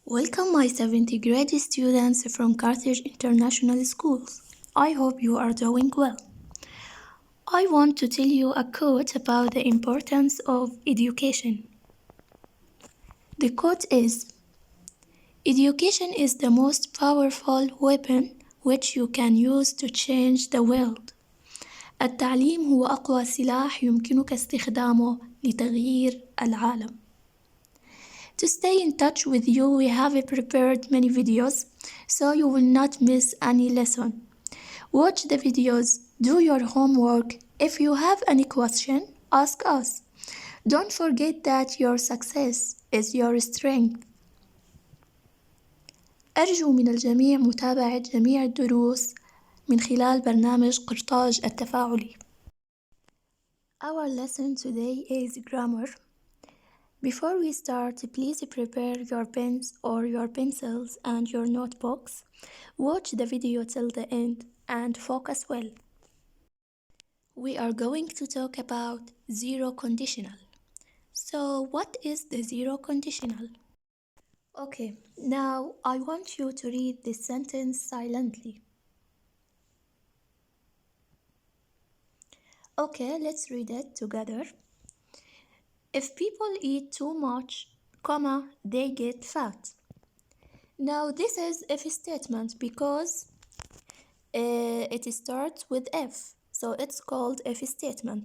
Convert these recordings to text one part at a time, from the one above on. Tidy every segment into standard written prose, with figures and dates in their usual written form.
Welcome my 70th grade students from Carthage International Schools. I hope you are doing well. I want to tell you a quote about the importance of education. The quote is, "Education is the most powerful weapon which you can use to change the world." التعليم هو أقوى سلاح يمكنك استخدامه لتغيير العالم. To stay in touch with you, we have prepared many videos, so you will not miss any lesson. Watch the videos, do your homework. If you have any question, ask us. Don't forget that your success is your strength. أرجو من الجميع متابعة جميع الدروس من خلال برنامج قرطاج التفاعلي. Our lesson today is grammar. Before we start, please prepare your pens or your pencils and your notebooks. Watch the video till the end and focus well. We are going to talk about zero conditional. So, what is the zero conditional? Okay, now I want you to read this sentence silently. Okay, let's read it together. If people eat too much, they get fat. Now this is if statement because it starts with if, so it's called if statement.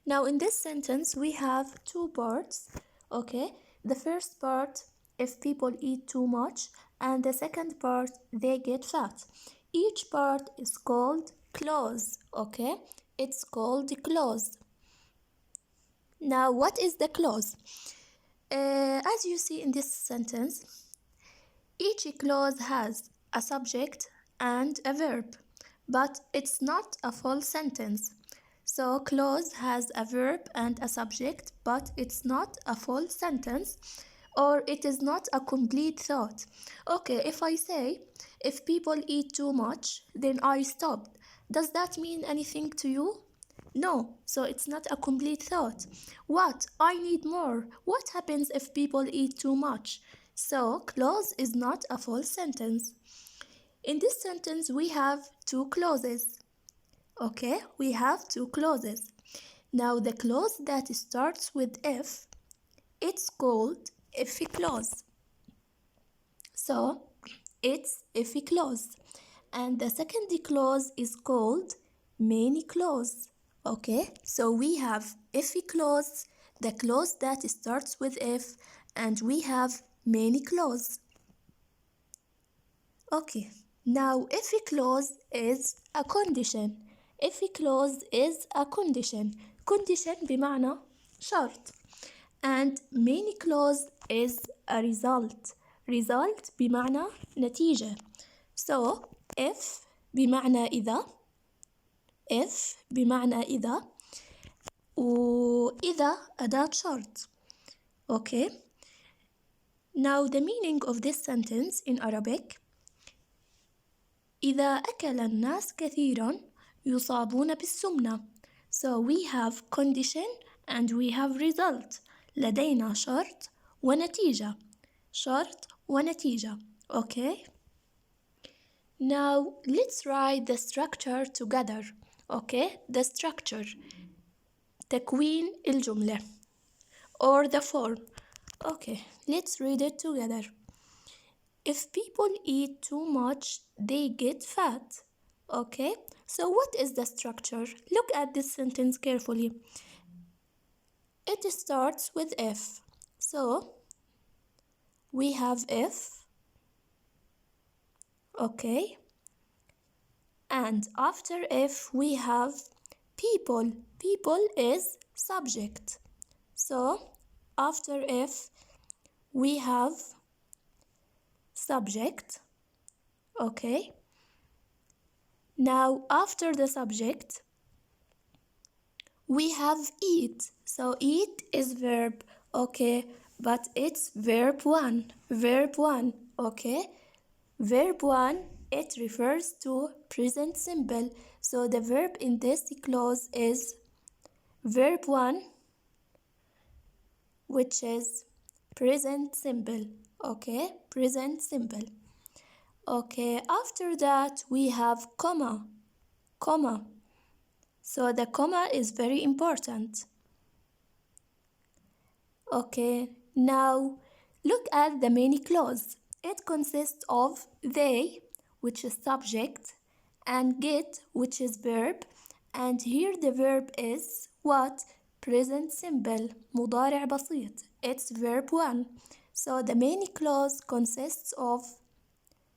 Now in this sentence we have two parts, okay? The first part, if people eat too much, and the second part, they get fat. Each part is called clause, okay? It's called clause. Now what is the clause? As you see in this sentence, each clause has a subject and a verb, but it's not a full sentence. So clause has a verb and a subject, but it's not a full sentence, or it is not a complete thought. Okay, if I say, if people eat too much, then I stopped. Does that mean anything to you? No, so it's not a complete thought. What? I need more. What happens if people eat too much? So, clause is not a full sentence. In this sentence, we have two clauses. Okay, we have two clauses. Now, the clause that starts with if, it's called if clause. So, it's if clause. And the second clause is called main clause. Okay, so we have if clause, the clause that starts with if, and we have main clause. Okay, now if clause is a condition. If clause is a condition. Condition بمعنى شرط. And main clause is a result. Result بمعنى نتيجة. So if بمعنى إذا. if بمعنى إذا. وإذا أداة شرط. Okay. Now the meaning of this sentence in Arabic. إذا أكل الناس كثيرا يصابون بالسمنة. So we have condition and we have result. لدينا شرط ونتيجة. شرط ونتيجة. Okay. Now let's write the structure together. Okay, the structure. تكوين الجملة or the form. Okay, let's read it together. If people eat too much, they get fat. Okay, so what is the structure? Look at this sentence carefully. It starts with if. So we have if. Okay. And after if we have people. People is subject. So after if we have subject. Okay. Now after the subject we have eat. So eat is verb. Okay, but it's verb 1. Verb 1. Okay. Verb 1, it refers to present simple. So the verb in this clause is verb 1, which is present simple. Okay, present simple. Okay, after that we have comma. So the comma is very important. Okay, now look at the main clause. It consists of they, which is subject, and get, which is verb, and here the verb is what? Present simple, مضارع بسيط. It's verb 1. So the main clause consists of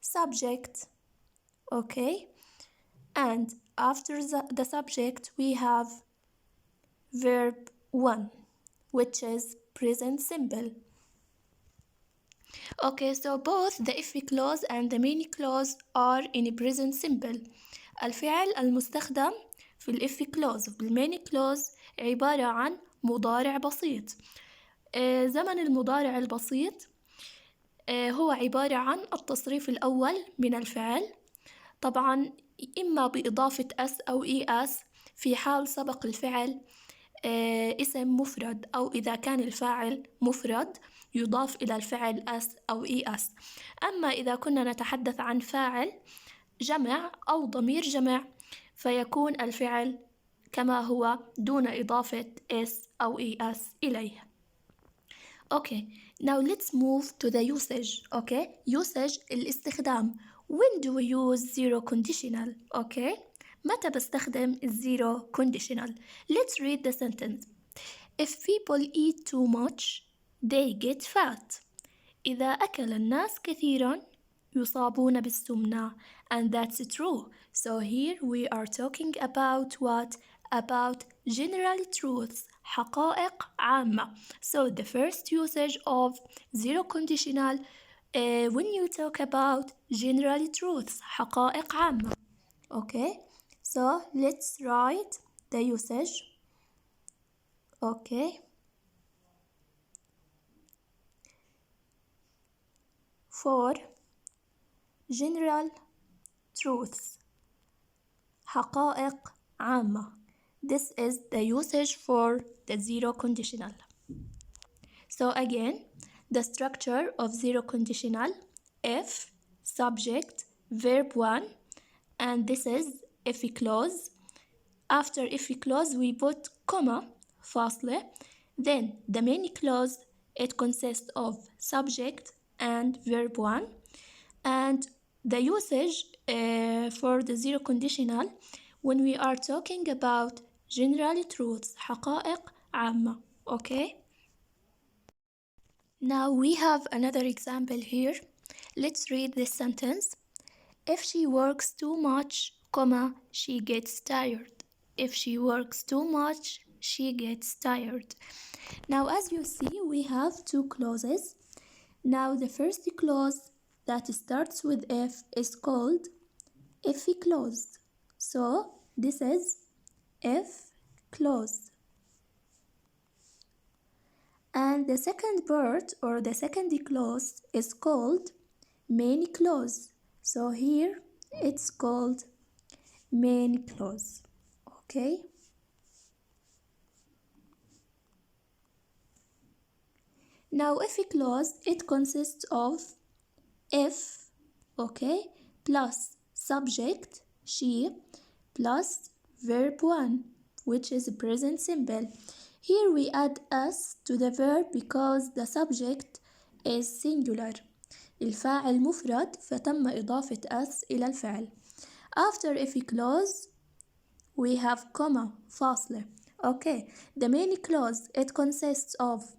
subject, okay? And after the subject we have verb 1, which is present simple. Okay, so both the if clause and the main clause are in present simple. الفعل المستخدم في الإف clause وفي المين clause عبارة عن مضارع بسيط. زمن المضارع البسيط هو عبارة عن التصريف الأول من الفعل، طبعا إما بإضافة اس أو اس في حال سبق الفعل اسم مفرد، أو إذا كان الفاعل مفرد يضاف إلى الفعل اس أو اس. أما إذا كنا نتحدث عن فاعل جمع أو ضمير جمع فيكون الفعل كما هو دون إضافة s أو es إليه. Okay, now let's move to the usage. Okay, usage الاستخدام. When do we use zero conditional? Okay, متى بستخدم zero conditional? Let's read the sentence. If people eat too much, they get fat. إذا أكل الناس كثيرا يصابون بالسمنة. And that's true. So here we are talking about what? About general truths, حقائق عامة. So the first usage of zero conditional when you talk about general truths, حقائق عامة. Okay, so let's write the usage. Okay, for general truths, حقائق عامة. This is the usage for the zero conditional. So again, the structure of zero conditional: if, subject, verb 1, and this is if clause. After if clause we put comma, فاصلة. Then the main clause, it consists of subject and verb 1. And the usage for the zero conditional when we are talking about general truths, حقائق عامة. Okay, now we have another example here. Let's read this sentence. If she works too much, comma, she gets tired. If she works too much, she gets tired. Now as you see, we have two clauses. Now the first clause that starts with if is called if clause. So this is if clause. And the second part or the second clause is called main clause. So here it's called main clause. Okay. Now if clause, it consists of if, okay, plus subject she plus verb 1, which is present simple. Here we add s to the verb because the subject is singular. الفاعل مفرد فتم إضافة s إلى الفعل. After if clause we have comma فاصلة. Okay, the main clause, it consists of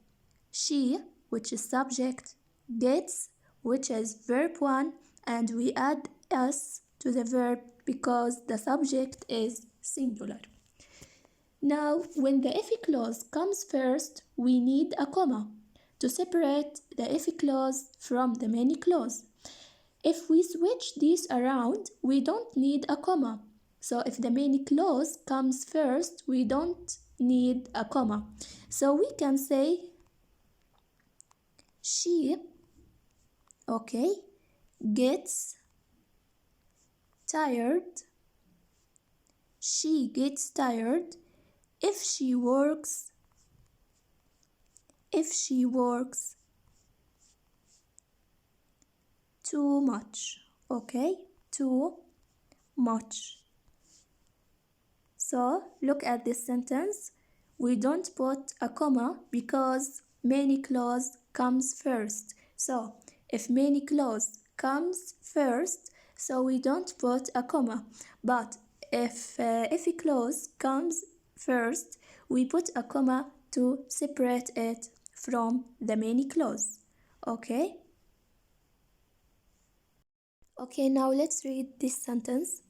she, which is subject, gets, which is verb 1, and we add s to the verb because the subject is singular. Now, when the if clause comes first, we need a comma to separate the if clause from the main clause. If we switch these around, we don't need a comma. So if the main clause comes first, we don't need a comma. So we can say she, okay, gets tired. She gets tired if she works too much. Okay, too much. So look at this sentence. We don't put a comma because many clause comes first. So if many clause comes first, so we don't put a comma. But if a clause comes first, we put a comma to separate it from the many clause. Okay? Okay, now let's read this sentence.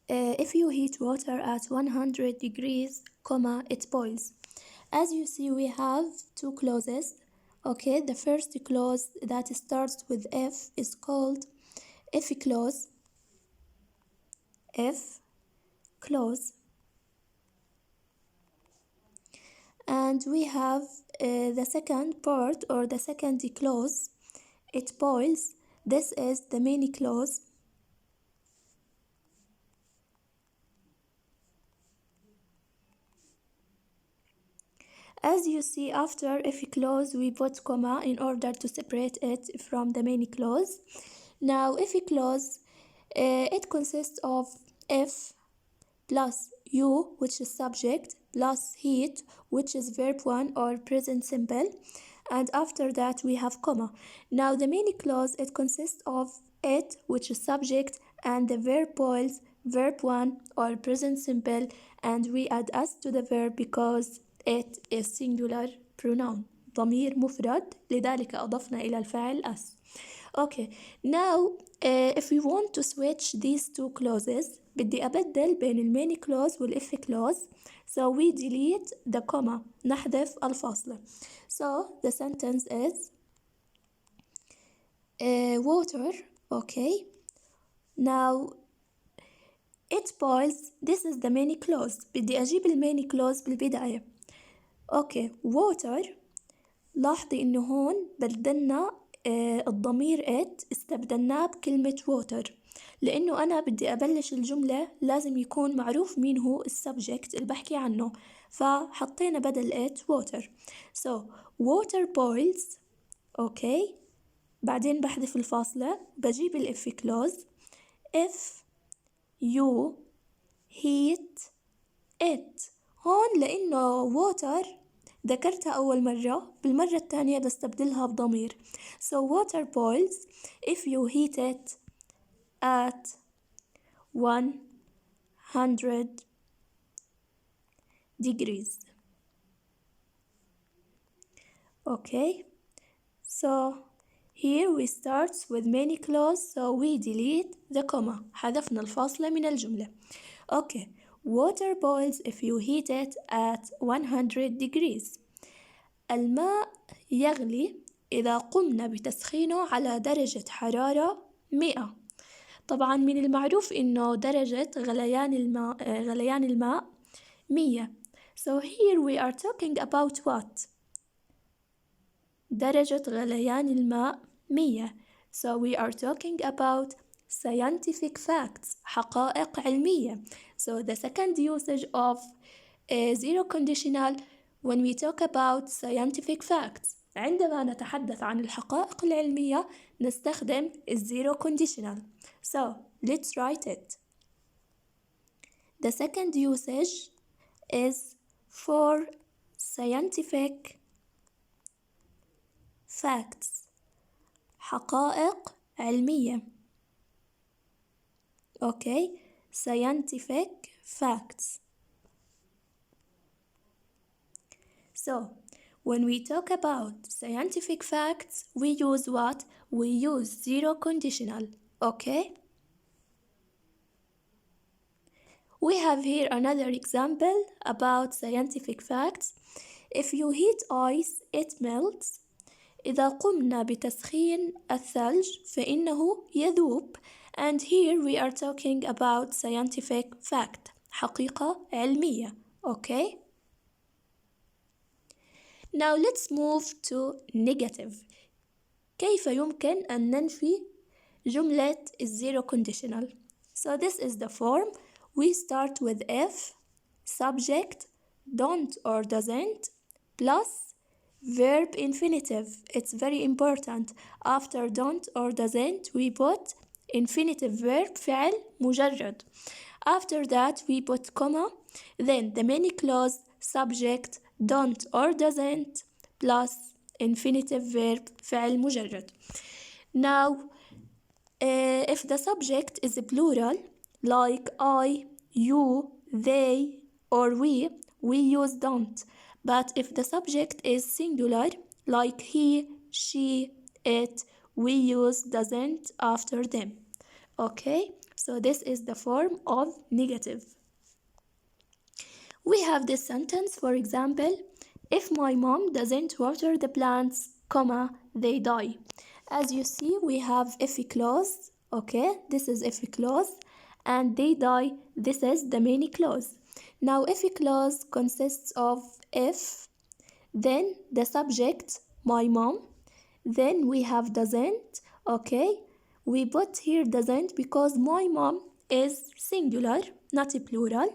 If you heat water at 100 degrees, it boils. As you see, we have two clauses. Okay, the first clause that starts with if is called if clause. If clause. And we have the second part or the second clause. It boils. This is the main clause. As you see, after if clause, we put comma in order to separate it from the main clause. Now, if clause, it consists of if plus you, which is subject, plus heat, which is verb 1 or present simple, and after that we have comma. Now, the main clause, it consists of it, which is subject, and the verb boils, verb 1 or present simple, and we add us to the verb because it is singular pronoun, ضمير مفرد، لذلك أضفنا إلى الفاعل us. Okay, now if we want to switch these two clauses, بدي أبدل بين المين clause والإف clause, so we delete the comma, نحذف الفاصلة. So the sentence is water. Okay, now it boils. This is the main clause. بدي أجيب المين clause بالبداية. Okay, water. لاحظي إنه هون بدلنا الضمير it استبدلناه بكلمة water، لأنه أنا بدي أبلش الجملة لازم يكون معروف مين هو السبجكت اللي بحكي عنه، فحطينا بدل it water. So water boils. okay، بعدين بحذف الفاصلة، بجيب الإف clause. if you heat it. هون لأنه water ذكرتها أول مرة، بالمرة الثانية بستبدلها بضمير. So water boils if you heat it at 100 degrees. Okay, so here we start with many clause, so we delete the comma. حذفنا الفاصلة من الجملة. Okay, water boils if you heat it at 100 degrees. الماء يغلي إذا قمنا بتسخينه على درجة حرارة 100. طبعا من المعروف إنه درجة غليان الماء 100. So here we are talking about what? درجة غليان الماء 100. So we are talking about scientific facts, حقائق علمية. So the second usage of zero conditional when we talk about scientific facts. عندما نتحدث عن الحقائق العلمية نستخدم zero conditional. So let's write it. The second usage is for scientific facts. حقائق علمية. Okay, scientific facts. So, when we talk about scientific facts, we use what? We use zero conditional. Okay? We have here another example about scientific facts. If you heat ice, it melts. إذا قمنا بتسخين الثلج فإنه يذوب. And here we are talking about scientific fact. حقيقة علمية. Okay? Now let's move to negative. كيف يمكن أن ننفي جملة zero conditional? So this is the form. We start with if, subject, don't or doesn't, plus verb infinitive. It's very important. After don't or doesn't we put infinitive verb فعل مجرد. After that we put comma, then the many clause subject don't or doesn't plus infinitive verb فعل مجرد. Now if the subject is plural like I, you, they or we use don't. But if the subject is singular like he, she, it, we use doesn't after them. Okay, so this is the form of negative. We have this sentence, for example, if my mom doesn't water the plants, comma, they die. As you see, we have if clause, okay, this is if clause, and they die, this is the main clause. Now, if clause consists of if, then the subject, my mom, then we have doesn't, okay, we put here doesn't because my mom is singular, not plural,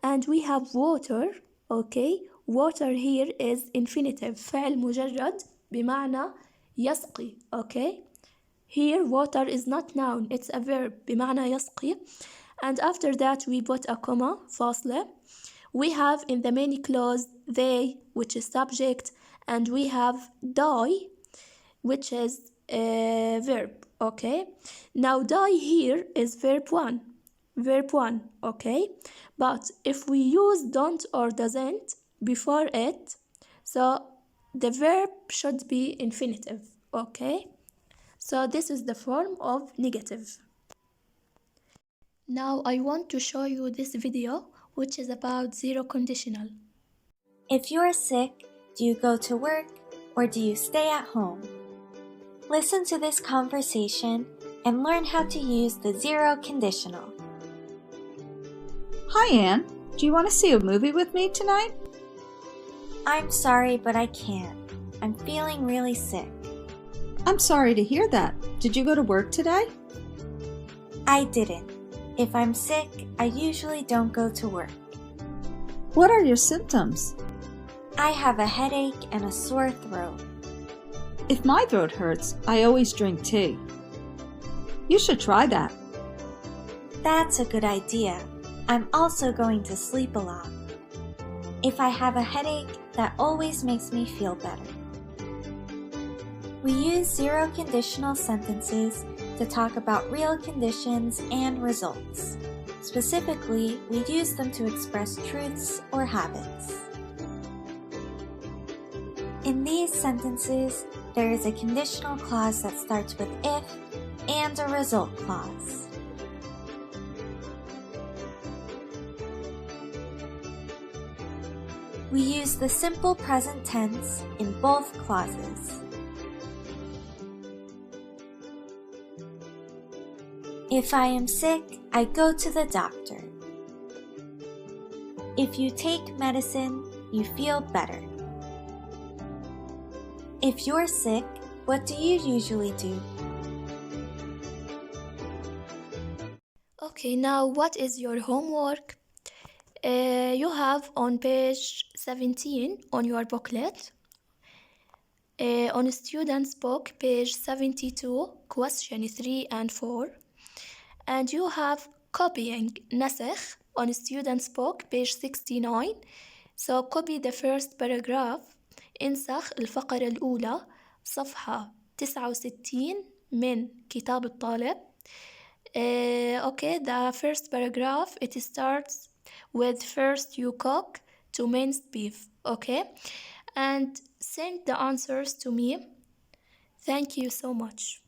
and we have water, okay, water here is infinitive فعل مجرد بمعنى يسقي, okay, here water is not noun, it's a verb بمعنى يسقي. And after that we put a comma فاصلة. We have in the main clause they, which is subject, and we have die, which is a verb, okay. Now die here is verb 1, okay, but if we use don't or doesn't before it, so the verb should be infinitive, okay. So this is the form of negative. Now I want to show you this video which is about zero conditional. If you're sick, do you go to work or do you stay at home? Listen to this conversation and learn how to use the zero conditional. Hi, Anne. Do you want to see a movie with me tonight? I'm sorry, but I can't. I'm feeling really sick. I'm sorry to hear that. Did you go to work today? I didn't. If I'm sick, I usually don't go to work. What are your symptoms? I have a headache and a sore throat. If my throat hurts, I always drink tea. You should try that. That's a good idea. I'm also going to sleep a lot. If I have a headache, that always makes me feel better. We use zero conditional sentences to talk about real conditions and results. Specifically, we use them to express truths or habits. In these sentences, there is a conditional clause that starts with if and a result clause. We use the simple present tense in both clauses. If I am sick, I go to the doctor. If you take medicine, you feel better. If you're sick, what do you usually do? Okay, now what is your homework? You have on page 17 on your booklet, on student's book, page 72, question 3 and 4, and you have copying نسخ on student's book, page 69. So copy the first paragraph. انسخ الفقرة الأولى صفحة 69 من كتاب الطالب. Okay, the first paragraph, it starts with first you cook to minced beef, okay? And send the answers to me. Thank you so much.